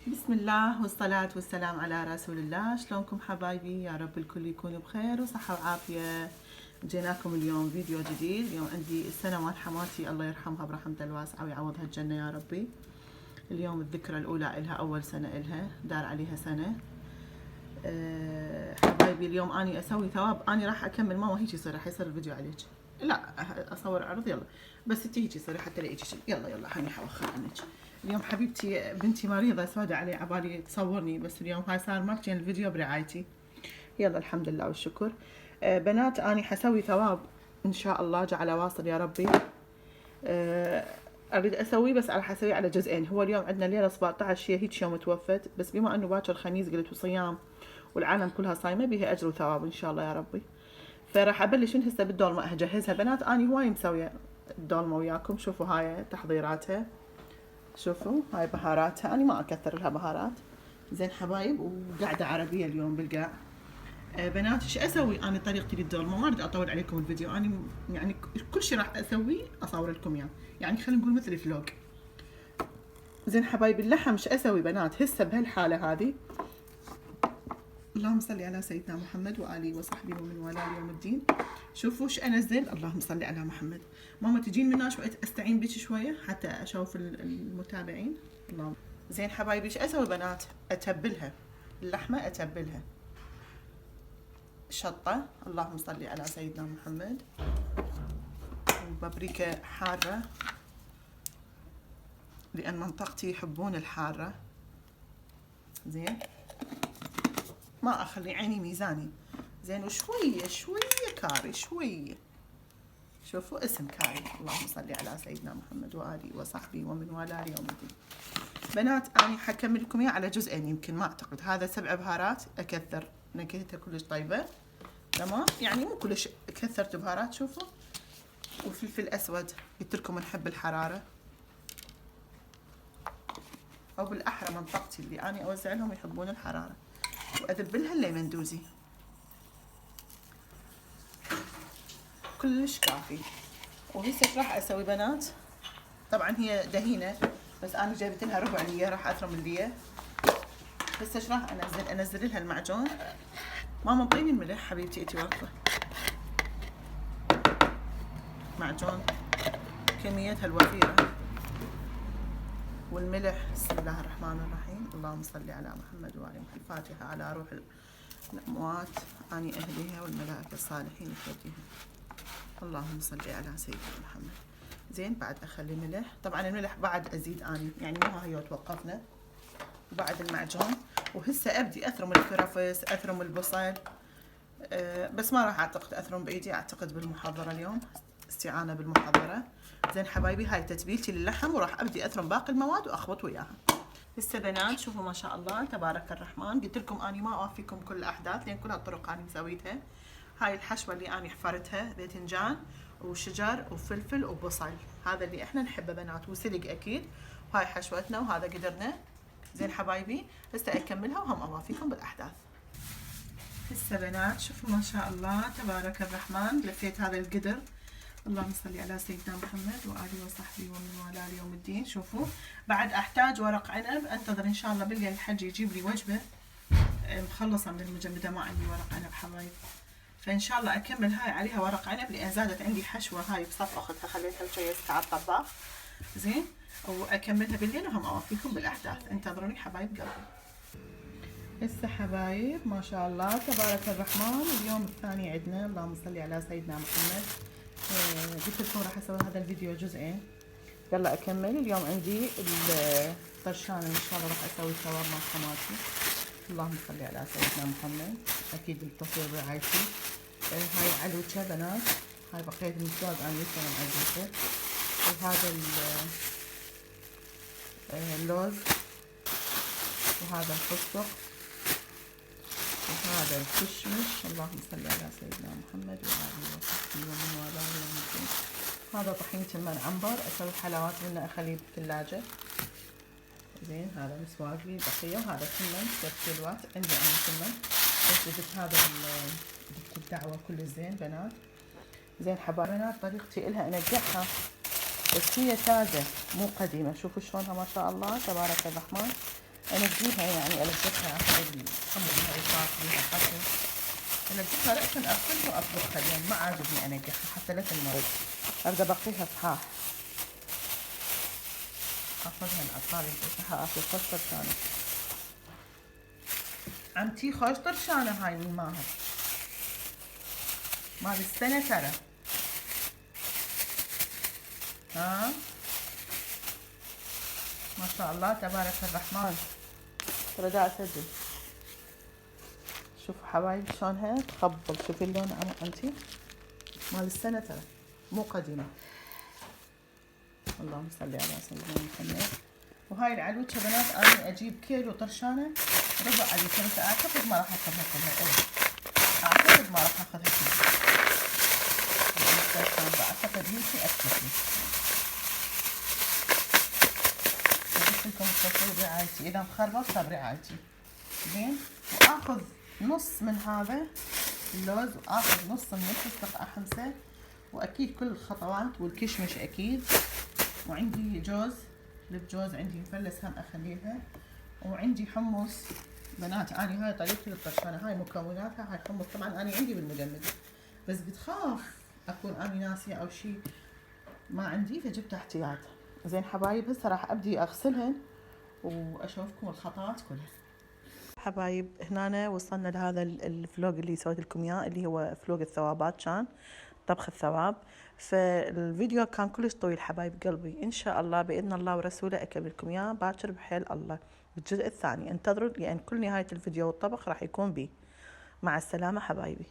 بسم الله والصلاة والسلام على رسول الله. شلونكم حبايبي؟ يا رب الكل يكون بخير وصحة وعافية. جيناكم اليوم فيديو جديد. اليوم عندي السنوات حماتي الله يرحمها برحمته الواسعة ويعوضها الجنة يا ربي. اليوم الذكرى الأولى إلها، أول سنة إلها، دار عليها سنة. حبايبي اليوم أني أسوي ثواب. أني راح أكمل ماما هيك يصير، راح يصير الفيديو عليك. لا أصور عرض يلا، بس انتي هيك يصير حتى لا يجي شيء. يلا حاني حوخر عنك. اليوم حبيبتي بنتي مريضة سودة علي عبالي تصورني، بس اليوم هاي صار ماركتين الفيديو برعايتي. يلا الحمد لله والشكر. بنات أني حسوي ثواب إن شاء الله جعل واصل يا ربي. اريد اسويه بس راح اسويه على جزئين. هو اليوم عندنا الليله 17 هي هيك يوم توفت، بس بما انه باكر الخميس قلت وصيام والعالم كلها صايمه بها اجر وثواب ان شاء الله يا ربي. فراح ابلش من هسه بالدولمه اجهزها. بنات اني هواي مسويه الدولمه وياكم. شوفوا هاي تحضيراتها، شوفوا هاي بهاراتها. اني ما اكثر لها بهارات. زين حبايب، وقاعده عربيه اليوم بالقاع. بنات ايش اسوي انا طريقتي للدولمه؟ ما اريد اطول عليكم الفيديو. انا يعني كل شيء راح اسويه اصور لكم اياه، يعني خلينا نقول مثل فلوج. زين حبايبي، اللحم ايش اسوي بنات هسه بهالحاله هذه؟ اللهم صل على سيدنا محمد واله وصحبه ومن والاه يوم الدين. شوفوا ايش انزل. اللهم صل على محمد. ماما تجين منا شويه استعين بك شويه حتى اشوف المتابعين. اللهم. زين حبايبي ايش اسوي بنات؟ اتبلها اللحمه، اتبلها شطه، اللهم صل على سيدنا محمد، وبابريكا حاره لان منطقتي يحبون الحاره. زين ما اخلي عيني ميزاني. زين وشويه كاري شويه. شوفوا اسم كاري. اللهم صل على سيدنا محمد واله وصحبه ومن والاه يوم الدين. بنات اني حكمل لكم اياه على جزئين، يمكن ما اعتقد. هذا 7 بهارات اكثر، نكهتها كلش طيبه تمام، يعني مو كلش كثرت بهارات. شوفوا، وفلفل اسود، قلت لكم نحب الحراره، او بالاحرى منطقتي اللي اني اوزع لهم يحبون الحراره. واذب لها الليمون دوزي كلش كافي. وهسه ايش راح اسوي بنات؟ طبعا هي دهينه بس انا جايبت لها ربع ليه، راح اثرم الليه. هسه ايش راح انزل لها المعجون. ماما انطيني الملح حبيبتي، انتي واقفه. معجون كميتها الوفيره والملح. بسم الله الرحمن الرحيم. اللهم صل على محمد وعلى الفاتحه على روح الاموات اني اهلها والملائكه الصالحين يهديهم. اللهم صل على سيدنا محمد. زين بعد اخلي ملح. طبعا الملح بعد ازيد اني، يعني مو هي توقفنا. وبعد المعجون. وهسه ابدي اثرم الكرفس، اثرم البصل. بس ما راح اعتقد اثرم بايدي، اعتقد بالمحضره اليوم، استعانه بالمحضره. زين حبايبي، هاي تتبيلتي للحم، وراح ابدي اثرم باقي المواد واخبط وياها. هسه بنات شوفوا ما شاء الله تبارك الرحمن. قلت لكم اني ما اوفيكم كل الاحداث لان كل هالطرق اني مسويتها. هاي الحشوه اللي اني حفرتها باذنجان وشجر وفلفل وبصل، هذا اللي احنا نحبه بنات، وسلق اكيد. وهاي حشوتنا وهذا قدرنا. زين حبايبي، هسه اكملها وهم اوافيكم بالاحداث. هسه بنات شوفوا ما شاء الله تبارك الرحمن. لفيت هذا القدر. اللهم صل على سيدنا محمد واله وصحبه ومن والاه يوم الدين. شوفوا بعد احتاج ورق عنب، انتظر ان شاء الله بالليل الحج يجيب لي وجبه مخلصه من المجمده، ما عندي ورق عنب حبايب. فان شاء الله اكمل هاي عليها ورق عنب لان زادت عندي حشوه هاي بصف اختها، خليتها مشيزتها على الطباخ. زين واكملها بالليل وهم اوافيكم بالاحداث. انتظروني حبايب قلبي. هسه حبايب ما شاء الله تبارك الرحمن، اليوم الثاني عندنا. اللهم صل على سيدنا محمد. قلت لكم راح اسوي هذا الفيديو جزئين. يلا اكمل. اليوم عندي الطرشان ان شاء الله راح اسوي ثواب مع حماتي. اللهم صل على سيدنا محمد. اكيد التصوير برعايتي. هاي علوشة بنات، هاي بقية المسواق انا لسه معجنته. وهذا اللوز، وهذا الفستق، وهذا الكشمش. اللهم صل على سيدنا محمد وآله وصحبه ومن والاه يوم الدين. هذا طحينة المنعنبر، اسوي حلاوات منه اخليه بالثلاجة. زين هذا مسواق لي بقية. وهذا سمن كيلوات عندي انا سمن، بس جبت هذا الدعوة كل زين بنات. زين حبايب بنات، طريقتي الها انقعها بس هي تازة مو قديمة. شوفوا شلونها ما شاء الله تبارك الرحمن. انقيها يعني الجتها الحمر هاي صار فيها حشو، انقيها لكن اغسلها واطبخها لان ما عاجبني انقيها حتى لا تنمرض، اريد ابقيها صحاح. اخذها الاطفال يمسحها اكل خوش طرشانه. عمتي خوش طرشانه هاي من ماهر مال السنه ترى. ها ما شاء الله تبارك الرحمن. ترى دا اسجل. شوفوا حبايبي شلونها تخبل، شوفي اللون انتي مال السنه ترى مو قديمه. اللهم صل على سيدنا محمد. وهاي العلوشة بنات انا اجيب كيلو طرشانه ربع على ثلاثة، اعتقد ما راح اخذها كلها. اعتقد ما راح اخذها كلها، اعتقد يمكن اكتفي. قلت لكم اتصلوا برعايتي، اذا مخربط برعايتي زين. واخذ نص من هذا اللوز، واخذ نص من الفستق احمسه، واكيد كل الخطوات والكشمش اكيد. وعندي جوز، لب جوز عندي مفلس هم اخليها. وعندي حمص بنات، اني هاي طريقتي للطرشانه، هاي مكوناتها. هاي حمص طبعا انا عندي بالمجمد، بس بتخاف اكون اني ناسيه او شيء ما عندي فجبت احتياط. زين حبايب هسه راح ابدي اغسلهن واشوفكم الخطوات كلها. حبايب هنا وصلنا لهذا الفلوق اللي سويت لكم اياه، اللي هو فلوق الثوابات، كان طبخ الثواب. فالفيديو كان كلش طويل حبايب قلبي، ان شاء الله باذن الله ورسوله اكمل لكم اياه باكر بحيل الله بالجزء الثاني. انتظروا لان كل نهايه الفيديو والطبخ راح يكون بي. مع السلامه حبايبي.